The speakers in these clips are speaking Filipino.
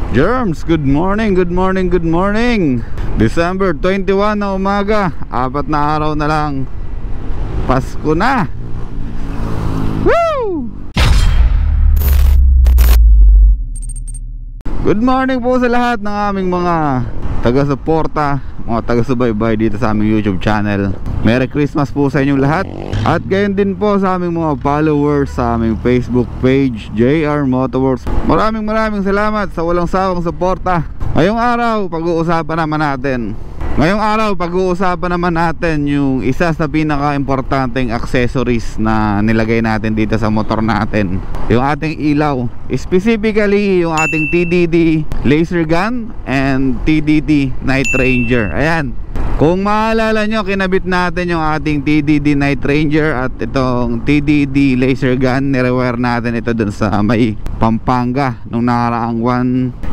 Germs, good morning, good morning, good morning. December 21 na umaga, 4 na araw na lang, Pasko na. Woo! Good morning po sa lahat ng aming mga taga-suporta, mga taga-subaybay dito sa aming YouTube channel. Merry Christmas po sa inyong lahat. At gayon din po sa aming mga followers sa aming Facebook page, JR Motorworks. Maraming salamat sa walang sawang suporta. Ngayong araw, pag-uusapan naman natin yung isa sa pinaka-importanteng accessories na nilagay natin dito sa motor natin. Yung ating ilaw, specifically yung ating TDD laser gun and TDD Night Ranger. Ayan, kung maalala nyo, kinabit natin yung ating TDD Night Ranger at itong TDD laser gun. Nirewire natin ito dun sa may Pampanga nung nakaraang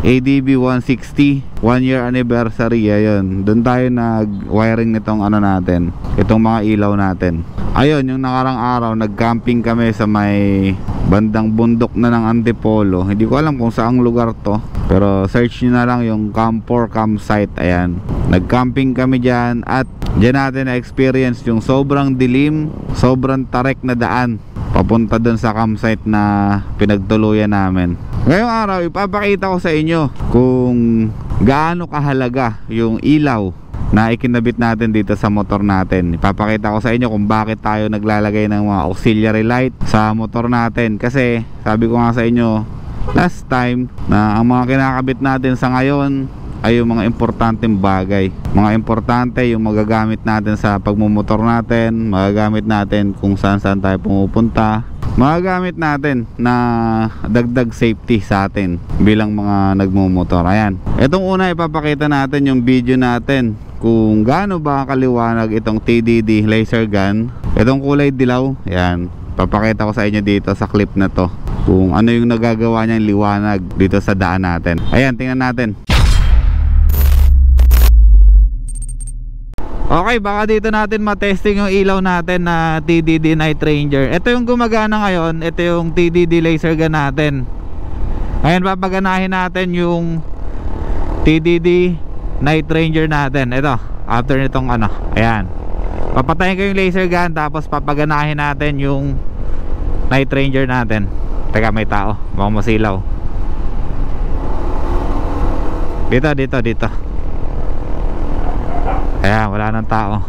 ADB 160 1 year anniversary. Ayun, dun tayo nag-wiring nitong ano natin, itong mga ilaw natin. Ayun, yung nakarang araw nag-camping kami sa may bandang bundok na ng Antipolo. Hindi ko alam kung saang lugar to, pero search nyo na lang yung Camp4 campsite. Ayan, nag-camping kami dyan at dyan natin na-experience yung sobrang dilim, sobrang tarek na daan papunta dun sa campsite na pinagtuluyan namin. Ngayong araw, ipapakita ko sa inyo kung gaano kahalaga yung ilaw na ikinabit natin dito sa motor natin. Ipapakita ko sa inyo kung bakit tayo naglalagay ng mga auxiliary light sa motor natin. Kasi sabi ko nga sa inyo last time na ang mga kinakabit natin sa ngayon ay yung mga importanteng bagay. Mga importante yung magagamit natin sa pagmumotor natin, magagamit natin kung saan tayo pumupunta, magagamit natin na dagdag safety sa atin bilang mga nagmumotor. Ayan, itong una ipapakita natin yung video natin kung gaano ba kaliwanag itong TDD laser gun. Itong kulay dilaw, ayan, papakita ko sa inyo dito sa clip na to kung ano yung nagagawa niyang liwanag dito sa daan natin. Ayan, tingnan natin. Okay, baka dito natin matesting yung ilaw natin na TDD Night Ranger. Ito yung gumagana ngayon, ito yung TDD laser gun natin. Ngayon papaganahin natin yung TDD Night Ranger natin. Ito, after nitong ano, ayan, papatayin ko yung laser gun, tapos papaganahin natin yung Night Ranger natin. Teka, may tao, baka masilaw. Dito. Ayan, wala nang tao.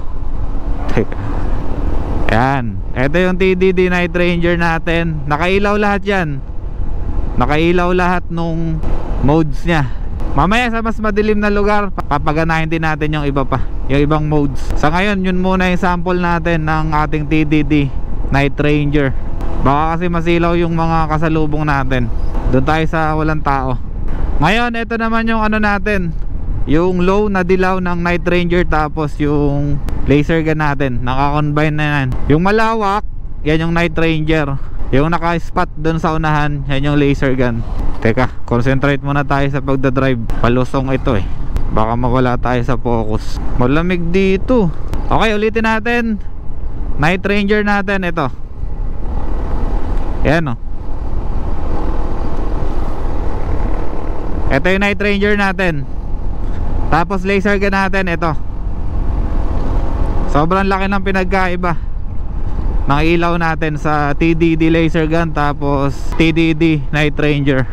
Ayan, ito yung TDD Night Ranger natin. Nakailaw lahat yan. Nakailaw lahat nung modes nya. Mamaya sa mas madilim na lugar, papaganahin din natin yung iba pa, yung ibang modes. Sa ngayon, yun muna yung sample natin ng ating TDD Night Ranger. Baka kasi masilaw yung mga kasalubong natin. Doon tayo sa walang tao. Ngayon, ito naman yung ano natin, yung low na dilaw ng Night Ranger, tapos yung laser gun natin, naka-combine na yan. Yung malawak, yan yung Night Ranger. Yung naka-spot dun sa unahan, yan yung laser gun. Teka, concentrate muna tayo sa pagdadrive. Palusong ito eh, baka mawala tayo sa focus. Malamig dito. Okay, ulitin natin. Night Ranger natin, ito. Yan o. Ito yung Night Ranger natin. Tapos laser gun natin, ito. Sobrang laki ng pinagkaiba ng ilaw natin sa TDD laser gun tapos TDD Night Ranger.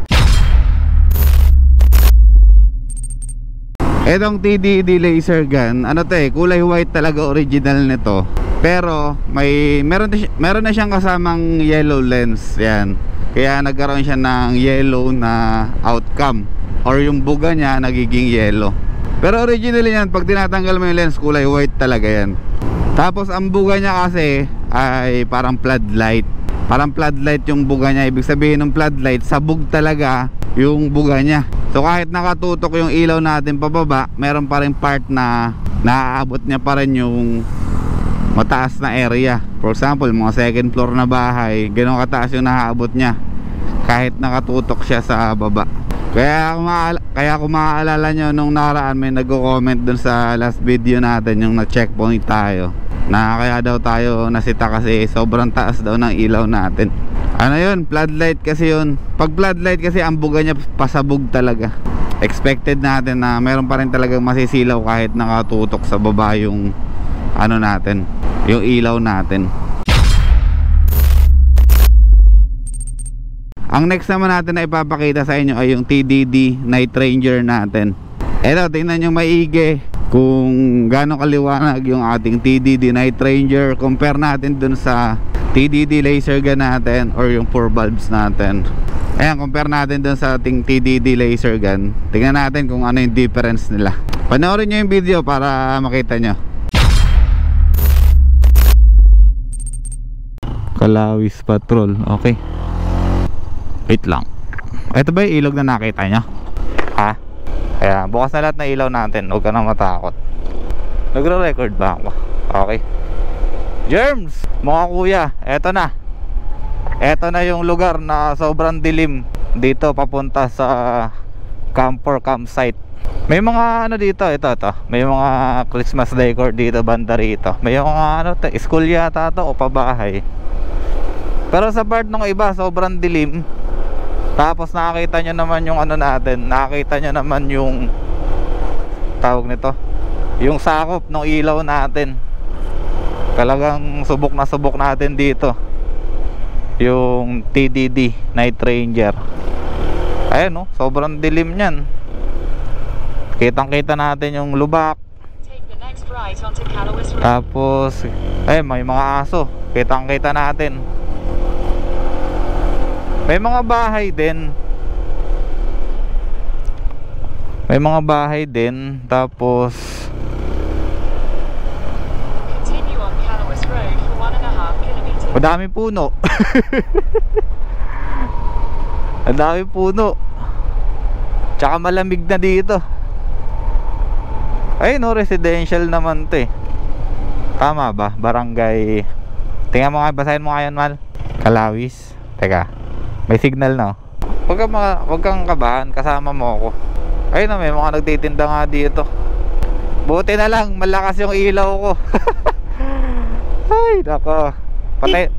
Itong TDD laser gun, ano to eh, kulay white talaga original nito. Pero meron na siyang kasamang yellow lens. Yan, kaya nagkaroon siya ng yellow na outcome, or yung buga niya nagiging yellow. Pero originally yan, pag tinatanggal mo yung lens, kulay white talaga yan. Tapos ang buga niya kasi ay parang floodlight. Parang floodlight yung buga niya. Ibig sabihin ng floodlight, sabog talaga yung buga niya. So kahit nakatutok yung ilaw natin pababa, meron pa rin part na naaabot niya pa rin yung mataas na area. For example, mga second floor na bahay, ganun kataas yung naaabot niya kahit nakatutok siya sa baba. Kaya kung maaalala nyo, nung nakaraan may nagko-comment dun sa last video natin, yung na-checkpoint tayo, na kaya daw tayo nasita kasi sobrang taas daw ng ilaw natin. Ano yun, floodlight kasi yun. Pag floodlight kasi ang buga niya pasabog talaga. expected natin na meron pa rin talagang masisilaw kahit nakatutok sa baba yung ano natin, yung ilaw natin. Ang next naman natin na ipapakita sa inyo ay yung TDD Night Ranger natin. Eto, tingnan nyo maigi kung gaano kaliwanag yung ating TDD Night Ranger. Compare natin dun sa TDD laser gun natin or yung 4 bulbs natin. Ayan, compare natin dun sa ating TDD laser gun. Tingnan natin kung ano yung difference nila. Panoorin nyo yung video para makita nyo. Kalawis Patrol, okay. Wait lang. Ito ba yung ilog na nakita nyo? Ha? Kaya bukas na lahat na ilaw natin. Huwag ka na matakot. Nagre-record ba ako? Okay. Germs! Mga kuya, eto na. Eto na yung lugar na sobrang dilim. Dito papunta sa camper campsite. May mga ano dito, ito. May mga Christmas decor dito banda rito. May mga ano, school yata to o pabahay. Pero sa part ng iba sobrang dilim. Tapos nakakita nyo naman yung ano natin, nakakita nyo naman yung tawag nito, yung sakop ng ilaw natin. Talagang subok na subok natin dito yung TDD Night Ranger. Ayun, no? Sobrang dilim nyan. Kitang kita natin yung lubak. Tapos may mga aso. Kitang kita natin. May mga bahay din. May mga bahay din. Tapos madaming puno. Ang daming puno. Tsaka malamig na dito. Ay no, residential naman to eh. Tama ba? Barangay. Tingnan mo nga, basahin mo nga yan, Mal. Kalawis. Teka, may signal na. Huwag kang kabahan, kasama mo ako. Ayun na, may mga nagtitinda nga dito. Buti na lang, malakas yung ilaw ko. Ay, nako.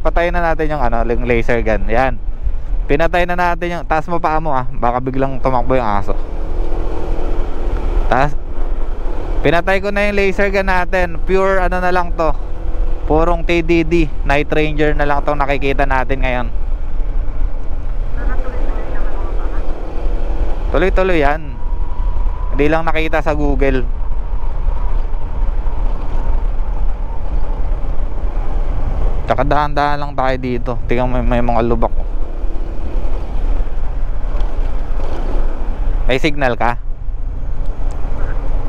Patay na natin yung ano, yung laser gun. Yan. Pinatay na natin yung, taas mo paa mo baka biglang tumakbo yung aso. Taas. Pinatay ko na yung laser gun natin. Pure ano na lang to. Purong TDD Night Ranger na lang tong nakikita natin ngayon. Tuloy-tuloy yan. Hindi lang nakita sa Google. Tsaka dahan-dahan lang tayo dito. Tingnan mo, may mga lubak. May signal ka?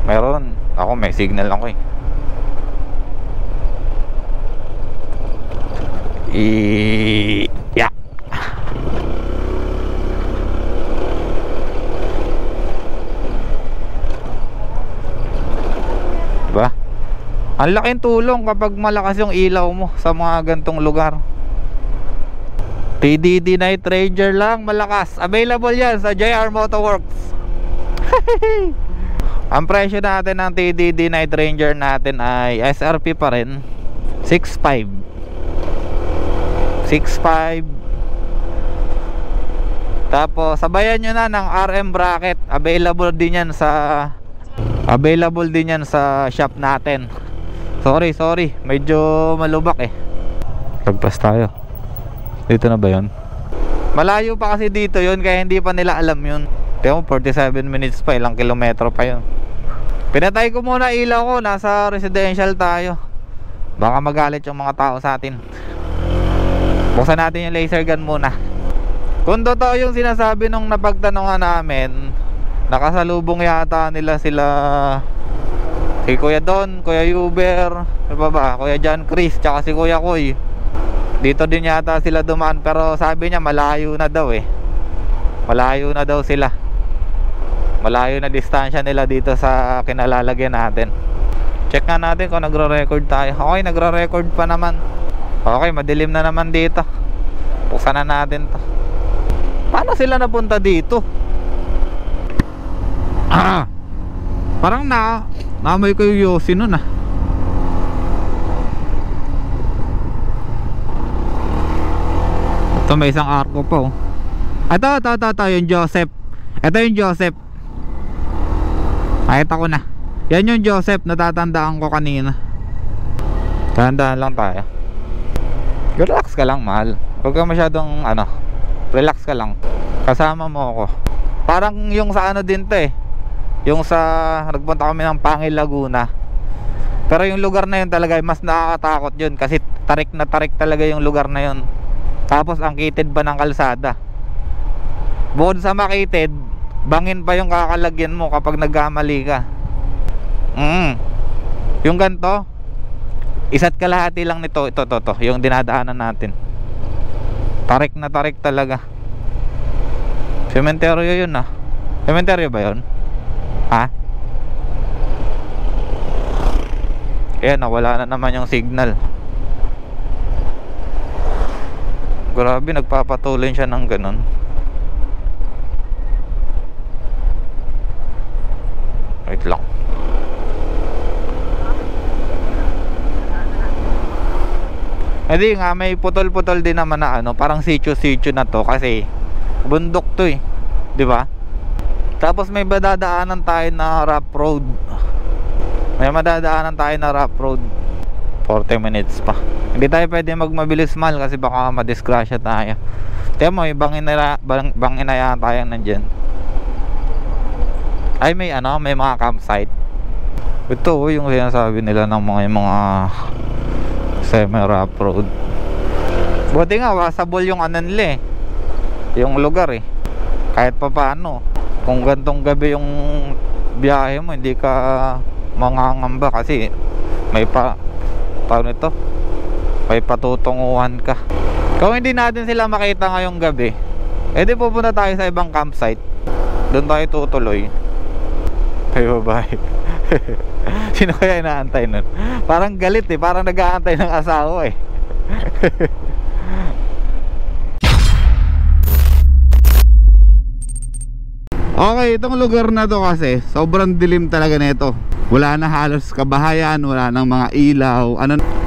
Meron. Ako may signal ako eh. Yeah. Diba? Ang laking tulong kapag malakas yung ilaw mo sa mga gantong lugar. TDD Night Ranger lang, malakas. Available yan sa JR Motorworks. Ang presyo natin ng TDD Night Ranger natin ay SRP pa rin 6.5. Tapos sabayan nyo na ng RM bracket. Available din yan sa shop natin. Sorry, medyo malubak eh. Lagpas tayo. Dito na ba yun? Malayo pa kasi dito yun, kaya hindi pa nila alam yun. Tingnan mo, 47 minutes pa, ilang kilometro pa yun. Pinatay ko muna ilaw ko, nasa residential tayo. Baka magalit yung mga tao sa atin. Buksan natin yung laser gun muna. Kung totoo yung sinasabi nung napagtanungan namin, nakasalubong yata nila sila si Kuya Don, Kuya Uber, ano ba, Kuya John Chris, tsaka si Kuya Koy. Dito din yata sila dumaan, pero sabi niya malayo na daw eh. Malayo na daw sila. Malayo na distansya nila dito sa kinalalagyan natin. Check nga natin kung nagre-record tayo. Okay, nagre-record pa naman. Okay, madilim na naman dito. Buksan na natin to. Paano sila napunta dito? Parang naamoy ko yung Yossi nun Ito may isang arko pa Ito yung Joseph. Ito yung Joseph. Nakita ko na. Yan yung Joseph, natatandaan ko kanina. Tandaan lang tayo. Relax ka lang, mahal. Huwag ka masyadong relax ka lang. Kasama mo ako. Parang yung sa din to eh. Yung sa nagpunta kami ng Pangil, Laguna. Pero yung lugar na yun talaga mas nakakatakot yun, kasi tarik na tarik talaga yung lugar na yun. Tapos ang kitid ba ng kalsada. Bukod sa makitid, bangin pa yung kakalagyan mo kapag nagkamali ka. Yung ganto, isa't kalahati lang nito. Ito, yung dinadaanan natin. Tarik na tarik talaga. Sementeryo yun ah. Sementeryo ba yun? Ha? Ayan, nawala na naman yung signal. Grabe, nagpapatuloy siya ng ganun. Wait lang. Hindi nga, may putol-putol din naman na parang sitio-sitio na to kasi bundok to eh, di ba? Tapos may madadaanan tayo na rough road. May madadaanan tayo na rough road. 40 minutes pa. Hindi tayo pwede magmabilis, mahal, kasi baka madisgrasya tayo. Tiyan mo, banginayan tayo nandyan. Ay, may mga campsite. Ito yung sinasabi nila ng mga semi-rough road. Buti nga, wasable yung nila eh, yung lugar eh. Kahit pa paano, kung gantong gabi yung biyahe mo, hindi ka mangangamba kasi may paano ito, may patutunguhan ka. Kung hindi natin sila makita ngayong gabi, edi pupunta tayo sa ibang campsite. Doon tayo tutuloy. Ay, bye. Sino kaya inaantay nun? Parang galit eh, parang nag-aantay ng asawa eh. Okay, itong lugar na to kasi sobrang dilim talaga nito. Wala na halos kabahayan, wala nang mga ilaw.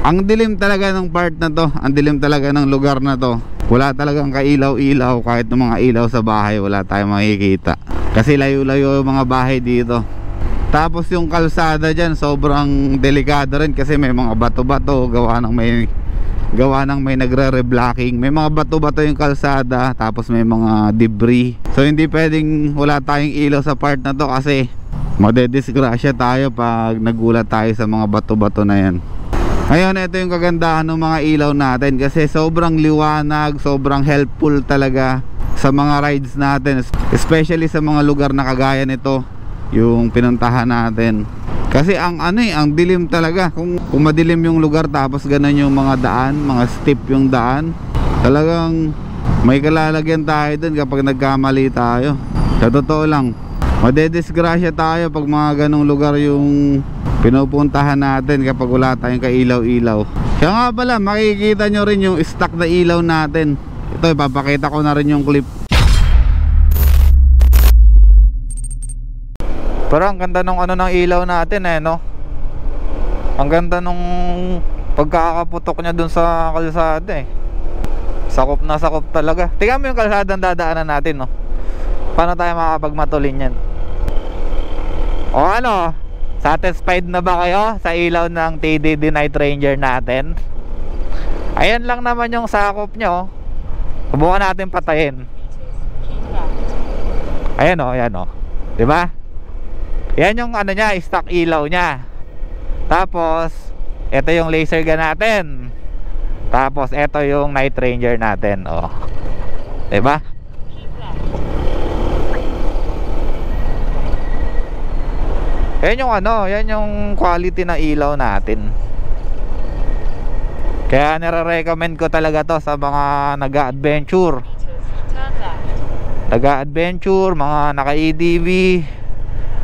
Ang dilim talaga ng part na to, ang dilim talaga ng lugar na to. Wala talagang kailaw-ilaw, kahit ng mga ilaw sa bahay wala tayong makikita. Kasi layo-layo yung mga bahay dito. Tapos yung kalsada dyan sobrang delikado rin kasi may mga bato-bato, gawa ng may nagre-reblocking. May mga bato-bato yung kalsada, tapos may mga debris. So hindi pwedeng wala tayong ilaw sa part na to kasi madedisgrasya tayo pag nagulat tayo sa mga bato-bato na yan. Ngayon, ito yung kagandahan ng mga ilaw natin kasi sobrang liwanag, sobrang helpful talaga sa mga rides natin, especially sa mga lugar na kagaya nito yung pinuntahan natin. Kasi ang dilim talaga. Kung madilim yung lugar tapos ganun yung mga daan, mga steep yung daan, talagang may kalalagyan tayo dun kapag nagkamali tayo. Sa totoo lang, madedisgrasya tayo pag mga ganung lugar yung pinupuntahan natin kapag wala tayong kailaw-ilaw. Kaya nga pala, makikita nyo rin yung stock na ilaw natin. Ito, ipapakita ko na rin yung clip. Pero ang ganda nung ng ilaw natin eh, no? Ang ganda nung pagkakaputok niya dun sa kalsada eh. Sakop na sakop talaga. Tingnan mo yung kalsadang dadaanan natin, no? Paano tayo makakapagmatulin yan? O satisfied na ba kayo sa ilaw ng TDD Night Ranger natin? Ayan lang naman yung sakop nyo. Subukan natin patayin. Ayan o. Diba? Yan yung niya, stock ilaw niya. Tapos ito yung laser gun natin. Tapos ito yung Night Ranger natin. O, diba? Yan yung yan yung quality na ilaw natin. Kaya nire-recommend ko talaga to sa mga nag-a-adventure, mga naka-EDV,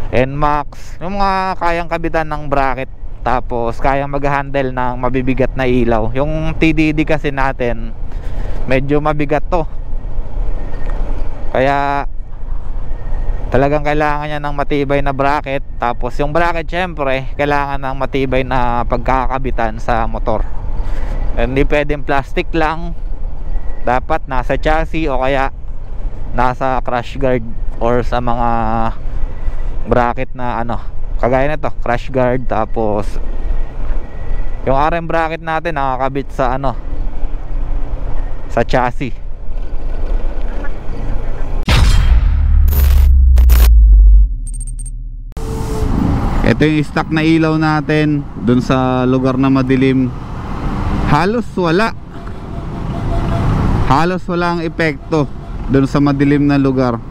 NMAX, yung mga kayang kabitan ng bracket, tapos kayang mag-handle ng mabibigat na ilaw. Yung TDD kasi natin medyo mabigat to, kaya talagang kailangan niya ng matibay na bracket. Tapos yung bracket syempre kailangan ng matibay na pagkakabitan sa motor. Hindi pwedeng plastic lang, dapat nasa chassis o kaya nasa crash guard or sa mga bracket na ano, kagaya na to, crash guard. Tapos yung RM bracket natin nakakabit sa ano, sa chassis. Ito yung stock na ilaw natin dun sa lugar na madilim. Halos wala ang epekto dun sa madilim na lugar.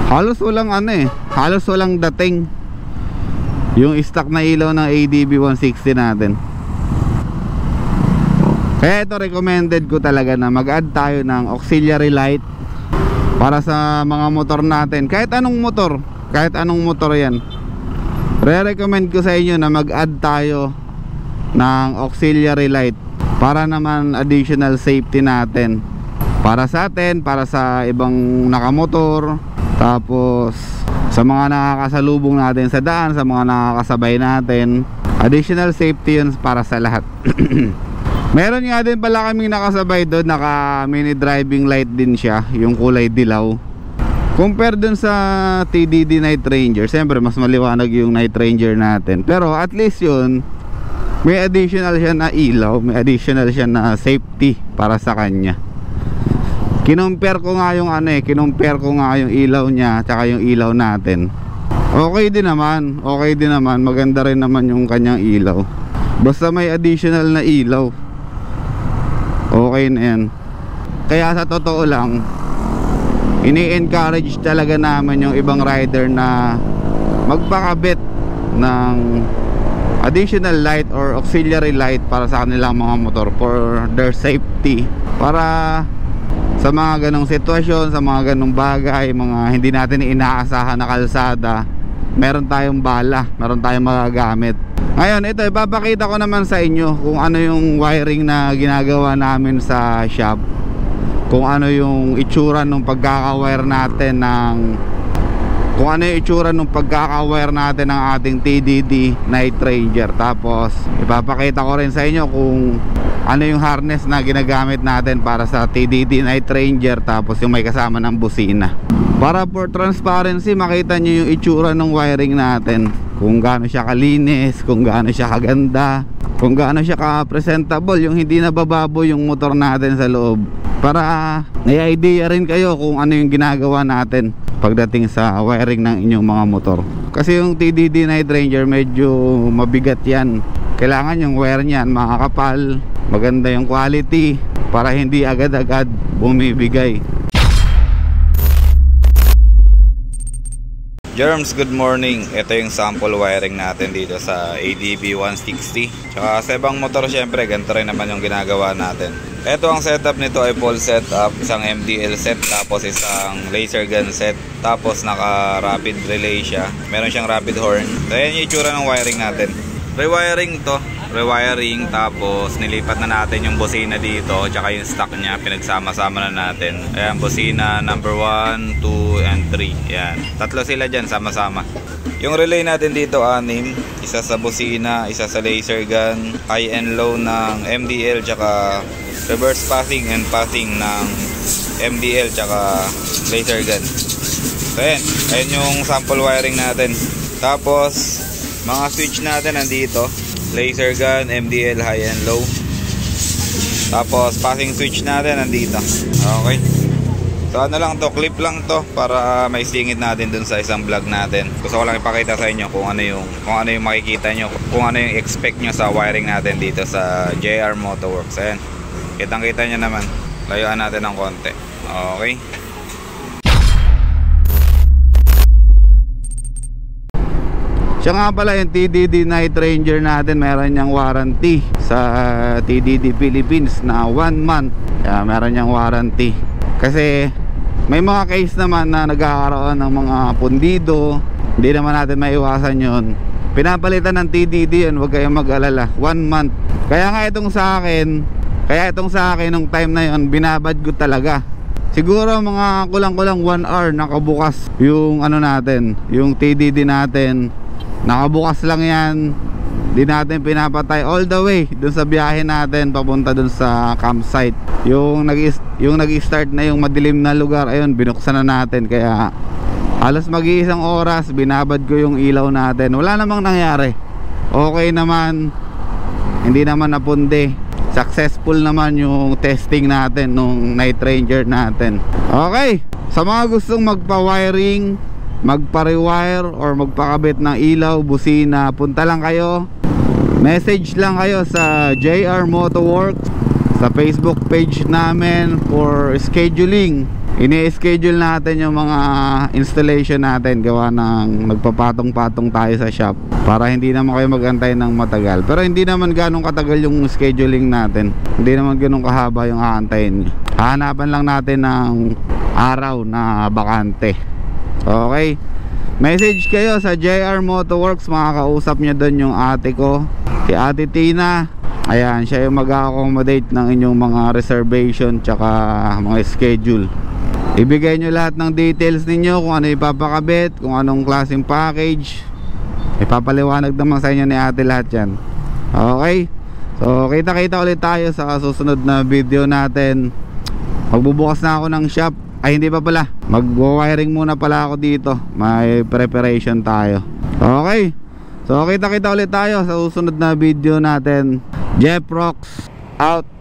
Halos walang ano eh, halos walang dating yung stock na ilaw ng ADB 160 natin. Kaya ito recommended ko talaga na mag-add tayo ng auxiliary light para sa mga motor natin. Kahit anong motor yan, re-recommend ko sa inyo na mag-add tayo ng auxiliary light para naman additional safety natin, para sa atin, para sa ibang nakamotor, tapos sa mga nakakasalubong natin sa daan, sa mga nakakasabay natin. Additional safety yun para sa lahat. Meron nga din pala kaming nakasabay doon, naka mini driving light din siya, yung kulay dilaw. Compare dun sa TDD Night Ranger, siyempre mas maliwanag yung Night Ranger natin. Pero at least yun, may additional siya na ilaw, may additional siya na safety para sa kanya. Kinumpare ko nga yung ano kinumpare ko nga yung ilaw niya tsaka yung ilaw natin. Okay din naman, maganda rin naman yung kanyang ilaw. Basta may additional na ilaw, okay na yan. Kaya sa totoo lang, ini-encourage talaga naman yung ibang rider na magpakabit ng additional light or auxiliary light para sa kanilang mga motor for their safety, para sa mga ganong sitwasyon, sa mga ganong bagay, mga hindi natin inaasahan na kalsada, meron tayong bala, meron tayong magagamit. Ngayon ito, ipapakita ko naman sa inyo kung ano yung wiring na ginagawa namin sa shop, kung ano yung itsura ng pagkaka-wire natin ng ating TDD Night Ranger. Tapos ipapakita ko rin sa inyo kung ano yung harness na ginagamit natin para sa TDD Night Ranger, tapos yung may kasama ng busina, para for transparency makita nyo yung itsura ng wiring natin, kung gaano siya kalinis, kung gaano siya kaganda, kung gaano siya ka-presentable, yung hindi nabababo yung motor natin sa loob, para may idea rin kayo kung ano yung ginagawa natin pagdating sa wiring ng inyong mga motor. Kasi yung TDD Night Ranger medyo mabigat yan, kailangan yung wire niyan makakapal, maganda yung quality para hindi agad-agad bumibigay. Germs, good morning. Ito yung sample wiring natin dito sa ADB 160. Tsaka sa ibang motor syempre ganito rin naman yung ginagawa natin. Ito ang setup nito ay full setup, isang MDL set, tapos isang laser gun set, tapos naka rapid relay siya, meron siyang rapid horn. So yan yung itsura ng wiring natin. Rewiring, tapos nilipat na natin yung busina dito, tsaka yung stock niya, pinagsama-sama na natin. Ayan, busina number 1, 2, and 3. Ayan, tatlo sila dyan, sama-sama. Yung relay natin dito, 6. Isa sa busina, isa sa laser gun, high and low ng MDL, tsaka reverse passing and passing ng MDL, tsaka laser gun. So ayan yung sample wiring natin. Tapos mga switch natin nandito, laser gun, MDL, high and low. Tapos passing switch natin nandito. Okay. So ano lang to, clip lang to para maisingit natin dun sa isang vlog natin. Gusto ko lang ipakita sa inyo kung ano yung makikita nyo, kung ano yung expect nyo sa wiring natin dito sa JR Motorworks. Ayan, kitang-kita nyo naman. Layuan natin ng konti. Okay. Siya nga pala yung TDD Night Ranger natin, meron niyang warranty sa TDD Philippines na 1 month. Kaya meron niyang warranty. Kasi may mga case naman na nagkakaroon ng mga pundido, hindi naman natin maiwasan yun. Pinapalitan ng TDD yun, huwag kayong mag-alala, 1 month. Kaya itong sa akin nung time na yun, binabad ko talaga. Siguro mga kulang-kulang 1 hour nakabukas yung ano natin, yung TDD natin. Nakabukas lang yan, di natin pinapatay all the way dun sa biyahe natin papunta dun sa campsite. Yung nag-start na yung madilim na lugar, ayun, binuksan na natin. Kaya Halos mag-iisang oras binabad ko yung ilaw natin. Wala namang nangyari. Okay naman. Hindi naman napundi. Successful naman yung testing natin nung Night Ranger natin. Okay, sa mga gustong magpa-wiring, magpa-rewire or magpakabit ng ilaw, busina, punta lang kayo. Message lang kayo sa JR Motoworks, sa Facebook page namin for scheduling. Ini-schedule natin yung mga installation natin, gawa ng nagpapatong-patong tayo sa shop para hindi naman kayo magantay ng matagal. Pero hindi naman ganong katagal yung scheduling natin. Hindi naman ganong kahaba yung aantayin. Hahanapan lang natin ng araw na bakante. Okay, message kayo sa JR Motoworks, makakausap nyo doon yung ate ko, si Ate Tina. Ayan, siya yung mag-accommodate ng inyong mga reservation tsaka mga schedule. Ibigay nyo lahat ng details ninyo, kung ano ipapakabit, kung anong klaseng package. Ipapaliwanag naman sa inyo ni ate lahat yan. Okay, so kita-kita ulit tayo sa susunod na video natin. Magbubukas na ako ng shop. Ay, hindi pa pala, mag-wiring muna pala ako dito. May preparation tayo. Okay, so kita-kita ulit tayo sa susunod na video natin. Jeff Rocks out.